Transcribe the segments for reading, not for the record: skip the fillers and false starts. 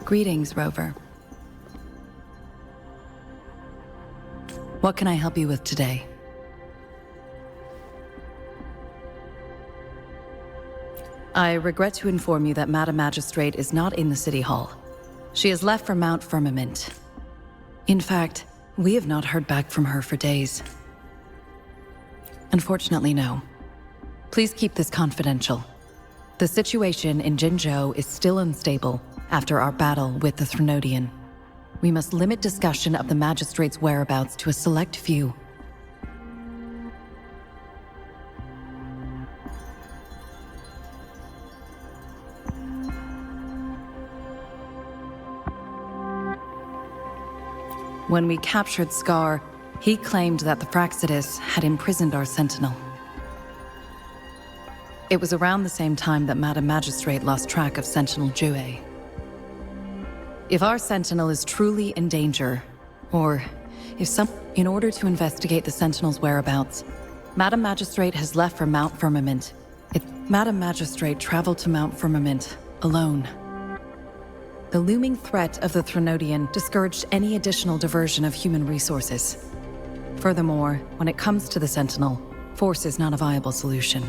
Greetings, Rover. What can I help you with today? I regret to inform you that Madam Magistrate is not in the City Hall. She has left for Mount Firmament. In fact, we have not heard back from her for days. Unfortunately, no. Please keep this confidential. The situation in Jinzhou is still unstable after our battle with the Threnodian. We must limit discussion of the Magistrate's whereabouts to a select few. When we captured Scar, he claimed that the Praxidus had imprisoned our Sentinel. It was around the same time that Madam Magistrate lost track of Sentinel Jue. If our Sentinel is truly in danger, or if in order to investigate the Sentinel's whereabouts, Madam Magistrate has left for Mount Firmament. Madam Magistrate traveled to Mount Firmament alone. The looming threat of the Threnodian discouraged any additional diversion of human resources. Furthermore, when it comes to the Sentinel, force is not a viable solution.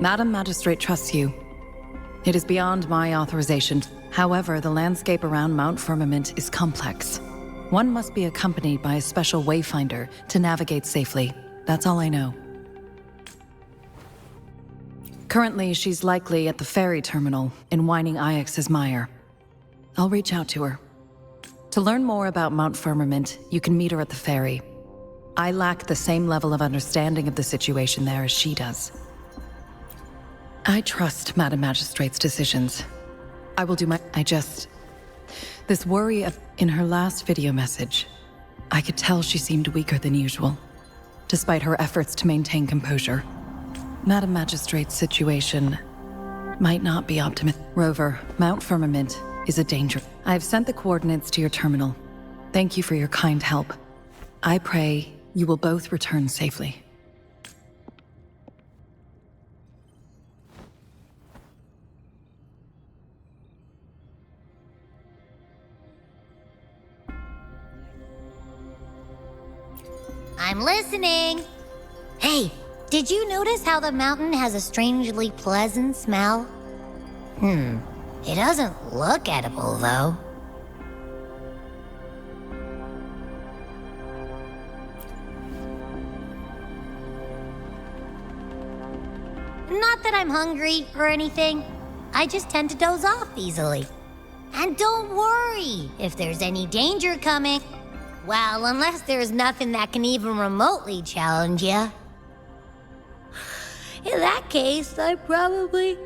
Madam Magistrate trusts you. It is beyond my authorization. However, the landscape around Mount Firmament is complex. One must be accompanied by a special wayfinder to navigate safely. That's all I know. Currently, she's likely at the ferry terminal in Whining Ix's Mire. I'll reach out to her. To learn more about Mount Firmament, you can meet her at the ferry. I lack the same level of understanding of the situation there as she does. I trust Madam Magistrate's decisions. I will do my... This worry in her last video message, I could tell she seemed weaker than usual, despite her efforts to maintain composure. Madam Magistrate's situation might not be optimal. Rover, Mount Firmament is a danger. I have sent the coordinates to your terminal. Thank you for your kind help. I pray you will both return safely. I'm listening. Hey, did you notice how the mountain has a strangely pleasant smell? It doesn't look edible, though. Not that I'm hungry or anything. I just tend to doze off easily. And don't worry if there's any danger coming. Well, unless there's nothing that can even remotely challenge you. In that case, I probably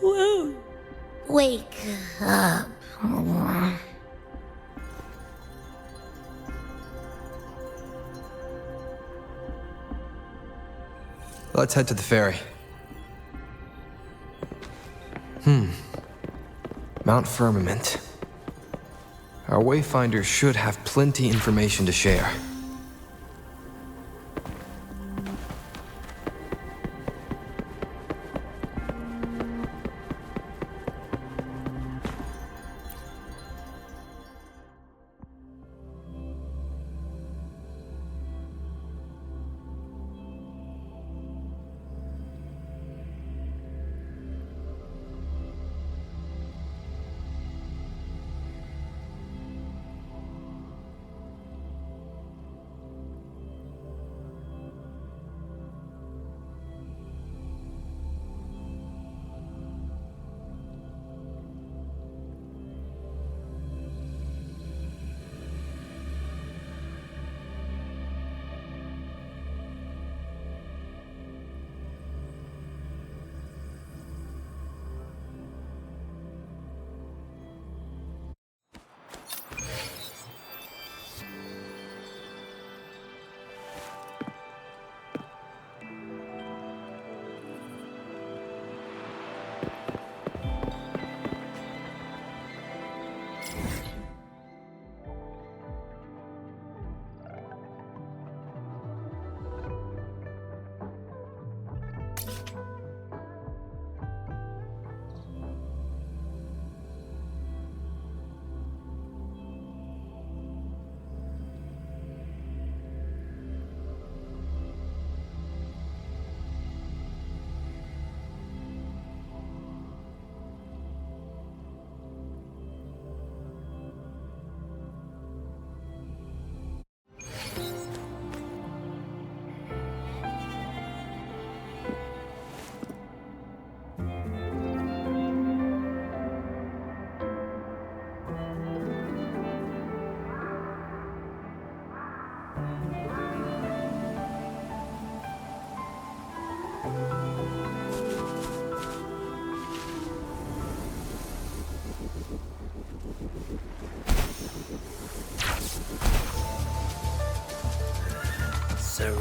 won't wake up. Let's head to the ferry. Mount Firmament. Our wayfinder should have plenty information to share.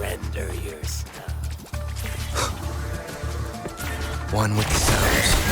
render your stuff. One with the sounds.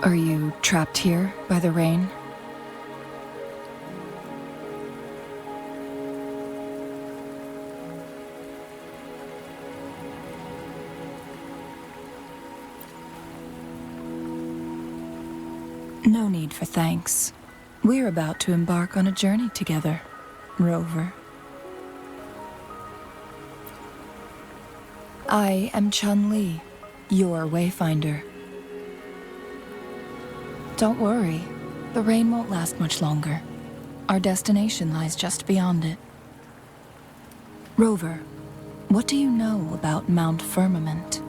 Are you trapped here by the rain? No need for thanks. We're about to embark on a journey together, Rover. I am Chun-Li, your Wayfinder. Don't worry, the rain won't last much longer. Our destination lies just beyond it. Rover, what do you know about Mount Firmament?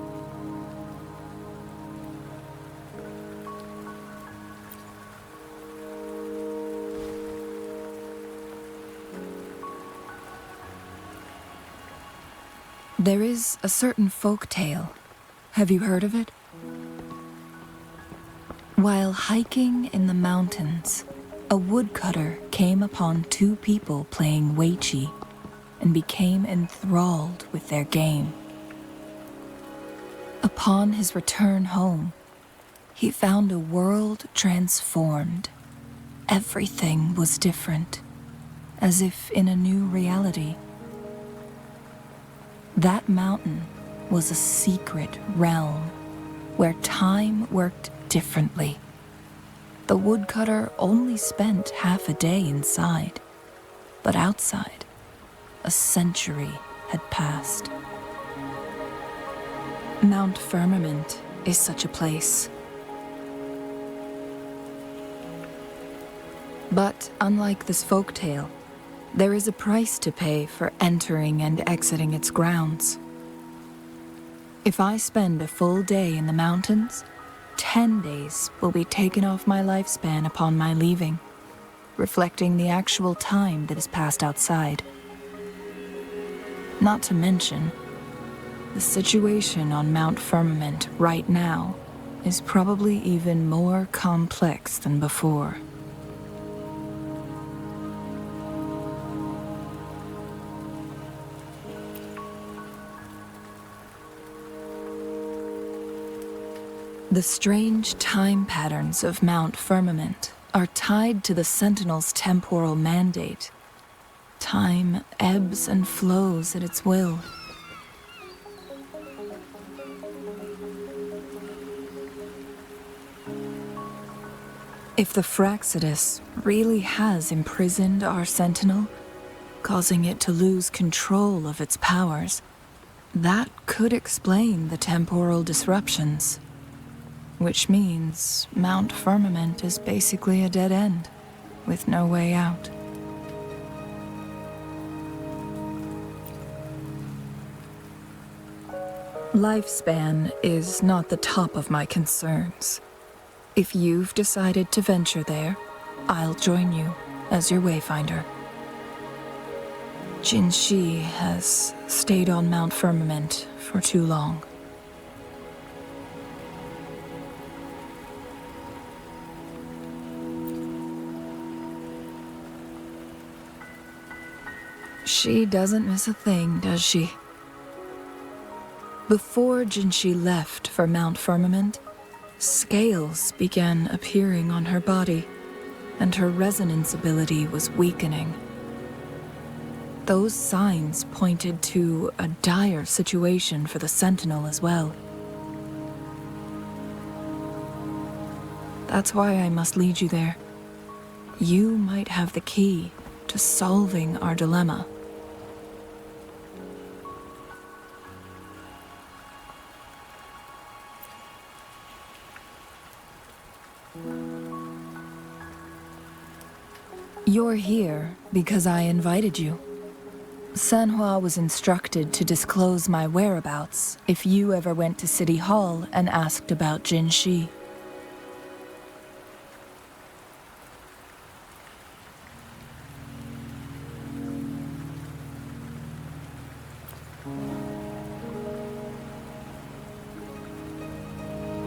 There is a certain folk tale. Have you heard of it? While hiking in the mountains, a woodcutter came upon two people playing weiqi and became enthralled with their game. Upon his return home, he found a world transformed. Everything was different, as if in a new reality. That mountain was a secret realm where time worked differently. The woodcutter only spent half a day inside, but outside, a century had passed. Mount Firmament is such a place. But unlike this folktale, there is a price to pay for entering and exiting its grounds. If I spend a full day in the mountains, 10 days will be taken off my lifespan upon my leaving, reflecting the actual time that is passed outside. Not to mention, the situation on Mount Firmament right now is probably even more complex than before. The strange time patterns of Mount Firmament are tied to the Sentinel's temporal mandate. Time ebbs and flows at its will. If the Fraxidus really has imprisoned our Sentinel, causing it to lose control of its powers, that could explain the temporal disruptions. Which means Mount Firmament is basically a dead end, with no way out. Lifespan is not the top of my concerns. If you've decided to venture there, I'll join you as your wayfinder. Jinshi has stayed on Mount Firmament for too long. She doesn't miss a thing, does she? Before Jinshi left for Mount Firmament, scales began appearing on her body, and her resonance ability was weakening. Those signs pointed to a dire situation for the Sentinel as well. That's why I must lead you there. You might have the key to solving our dilemma. You're here because I invited you. Sanhua was instructed to disclose my whereabouts if you ever went to City Hall and asked about Jin Shi.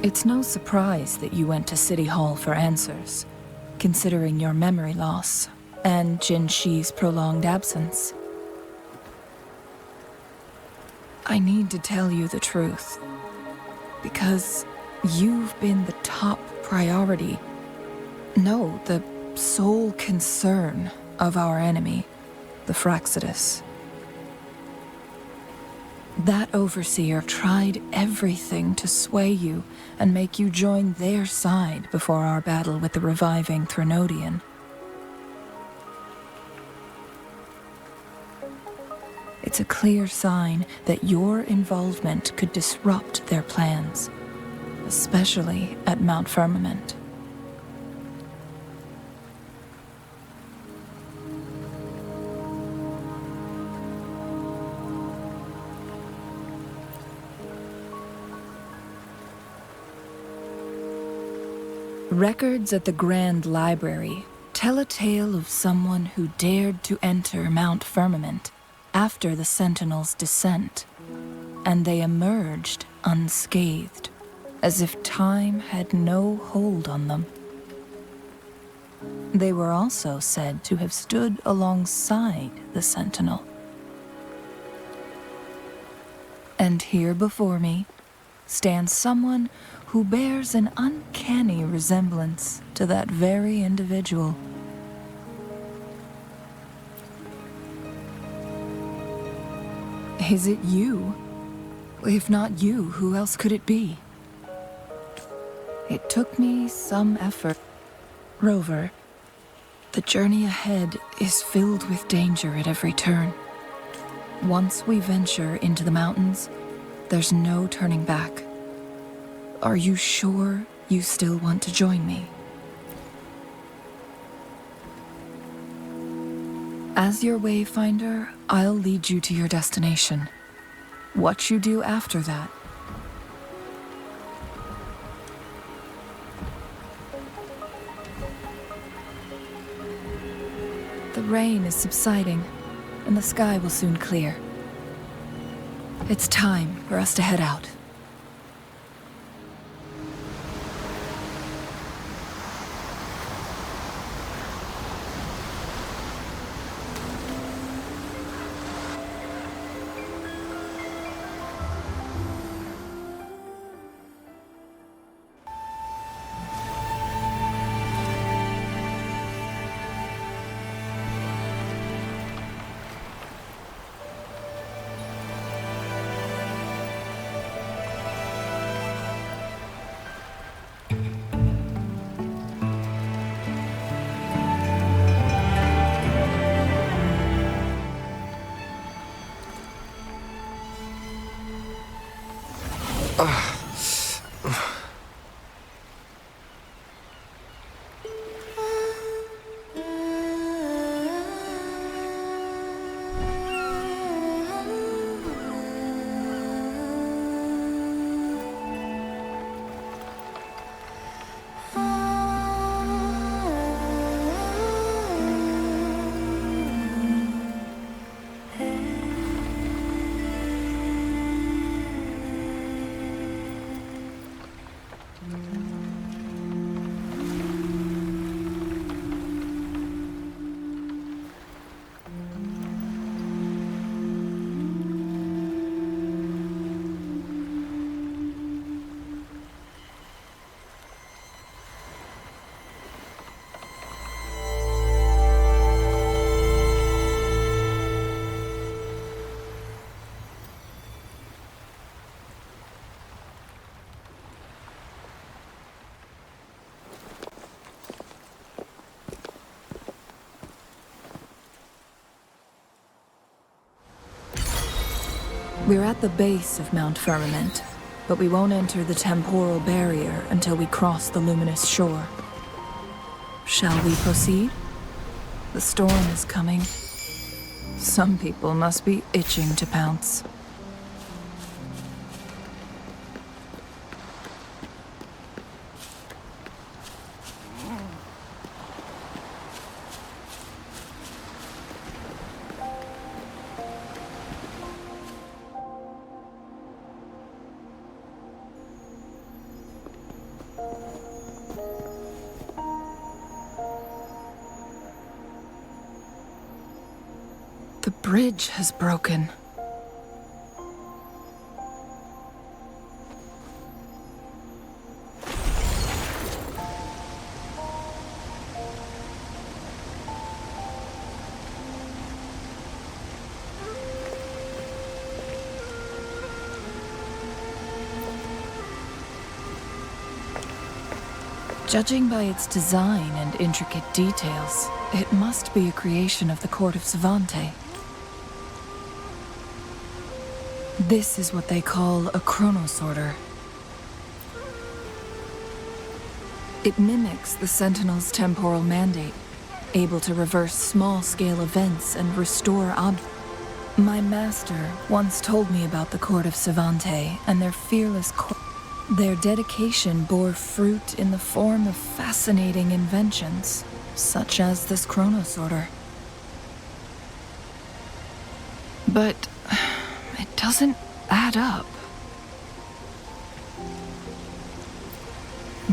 It's no surprise that you went to City Hall for answers, considering your memory loss and Jin Shi's prolonged absence. I need to tell you the truth, because you've been the top priority, no, the sole concern of our enemy, the Fraxidus. That overseer tried everything to sway you and make you join their side before our battle with the reviving Threnodian. It's a clear sign that your involvement could disrupt their plans, especially at Mount Firmament. Records at the Grand Library tell a tale of someone who dared to enter Mount Firmament after the Sentinel's descent, and they emerged unscathed, as if time had no hold on them. They were also said to have stood alongside the Sentinel. And here before me stands someone who bears an uncanny resemblance to that very individual. Is it you? If not you, who else could it be? It took me some effort. Rover, the journey ahead is filled with danger at every turn. Once we venture into the mountains, there's no turning back. Are you sure you still want to join me? As your wayfinder, I'll lead you to your destination. What you do after that, the rain is subsiding, and the sky will soon clear. It's time for us to head out. We're at the base of Mount Firmament, but we won't enter the temporal barrier until we cross the luminous shore. Shall we proceed? The storm is coming. Some people must be itching to pounce. The bridge has broken. Judging by its design and intricate details, it must be a creation of the court of Savante. This is what they call a chronosorter. It mimics the Sentinel's temporal mandate, able to reverse small-scale events and restore My master once told me about the court of Savante and their fearless Their dedication bore fruit in the form of fascinating inventions, such as this chronosorter. But it doesn't add up.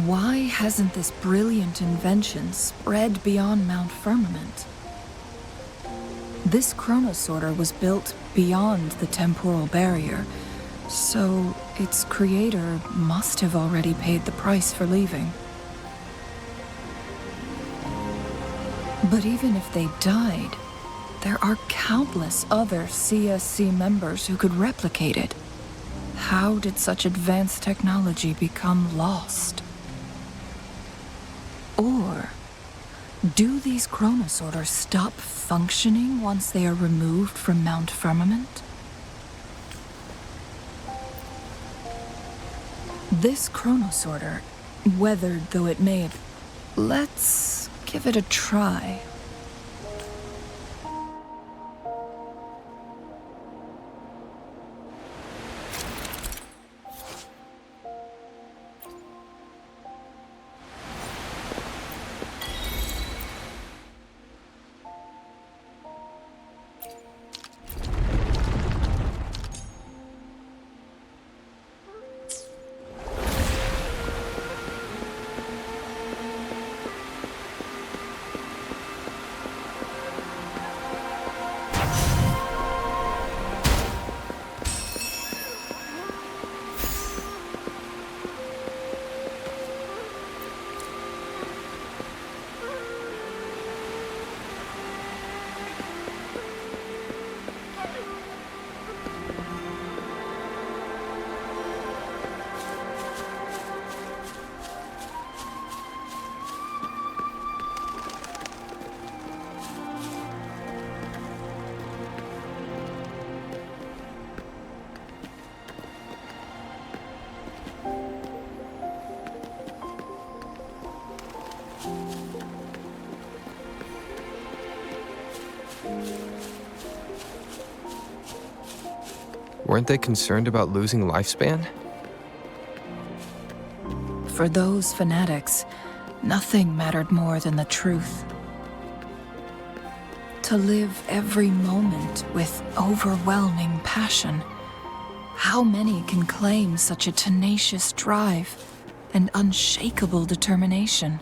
Why hasn't this brilliant invention spread beyond Mount Firmament? This chronosorter was built beyond the temporal barrier, so its creator must have already paid the price for leaving. But even if they died, there are countless other CSC members who could replicate it. How did such advanced technology become lost? Or do these chronosorters stop functioning once they are removed from Mount Firmament? This chronosorter, weathered though it may have... Let's give it a try. Weren't they concerned about losing lifespan? For those fanatics, nothing mattered more than the truth. To live every moment with overwhelming passion. How many can claim such a tenacious drive and unshakable determination?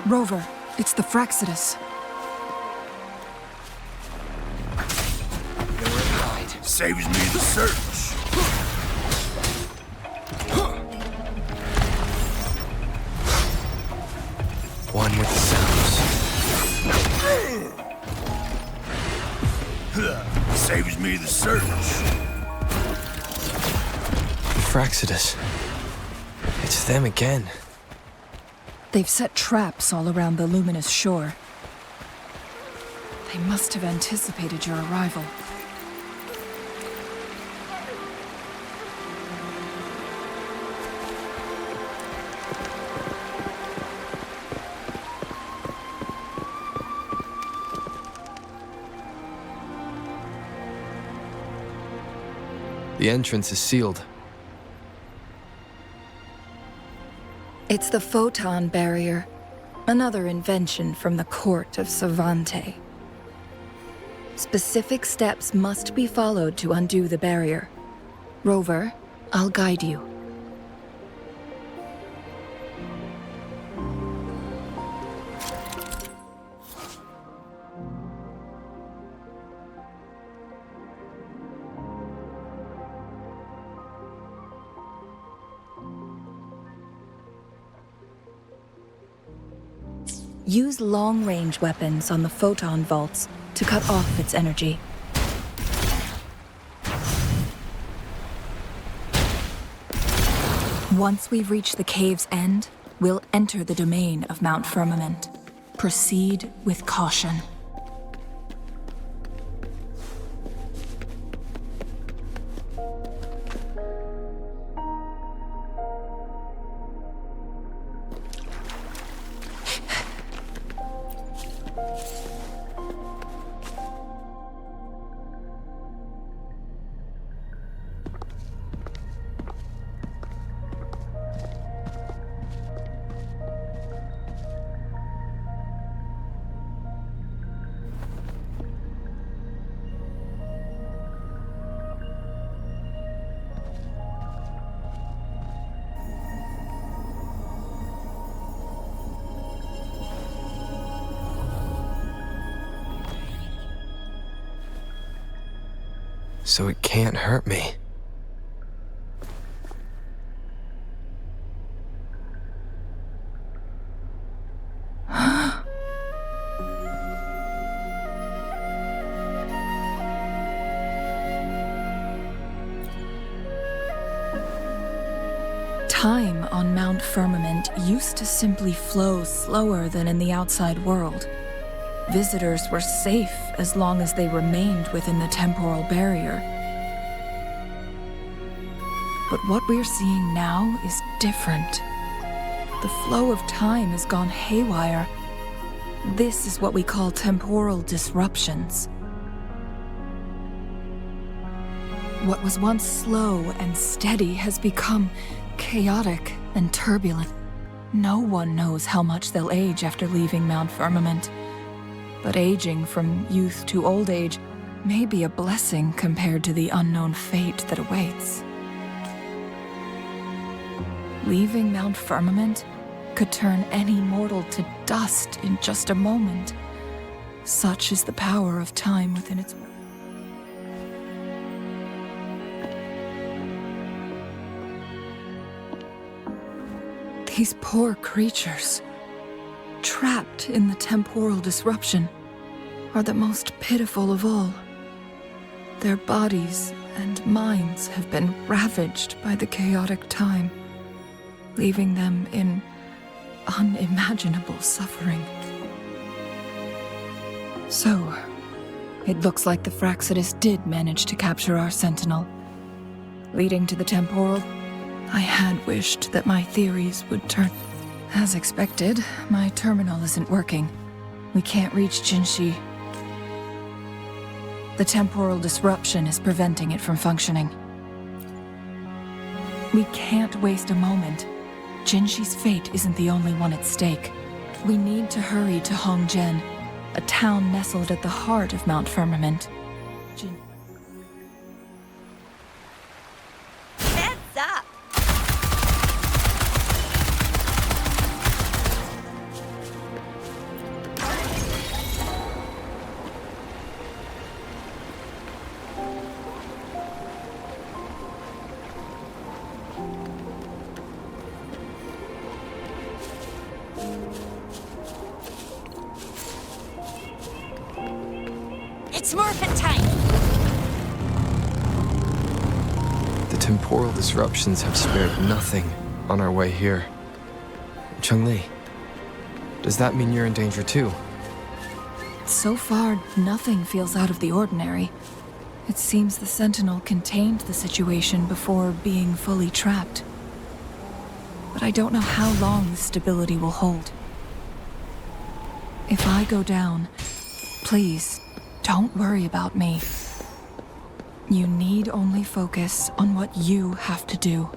Rover, it's the Fraccidus. Saves me the search. One with the sounds. Saves me the search. Fraccidus. It's them again. They've set traps all around the luminous shore. They must have anticipated your arrival. The entrance is sealed. It's the photon barrier, another invention from the court of Savante. Specific steps must be followed to undo the barrier. Rover, I'll guide you. Use long-range weapons on the photon vaults to cut off its energy. Once we've reached the cave's end, we'll enter the domain of Mount Firmament. Proceed with caution. So it can't hurt me. Time on Mount Firmament used to simply flow slower than in the outside world. Visitors were safe as long as they remained within the temporal barrier. But what we're seeing now is different. The flow of time has gone haywire. This is what we call temporal disruptions. What was once slow and steady has become chaotic and turbulent. No one knows how much they'll age after leaving Mount Firmament. But aging from youth to old age may be a blessing compared to the unknown fate that awaits. Leaving Mount Firmament could turn any mortal to dust in just a moment. Such is the power of time within its... These poor creatures, trapped in the temporal disruption, are the most pitiful of all. Their bodies and minds have been ravaged by the chaotic time, leaving them in unimaginable suffering. So, it looks like the Fraccidus did manage to capture our sentinel. Leading to the temporal, I had wished that my theories would turn... As expected, my terminal isn't working. We can't reach Jinshi. The temporal disruption is preventing it from functioning. We can't waste a moment. Jinshi's fate isn't the only one at stake. We need to hurry to Hongjian, a town nestled at the heart of Mount Firmament. Heads up! Smurfing time! The temporal disruptions have spared nothing on our way here. Chun-Li, does that mean you're in danger too? So far, nothing feels out of the ordinary. It seems the Sentinel contained the situation before being fully trapped. But I don't know how long the stability will hold. If I go down, please, don't worry about me. You need only focus on what you have to do.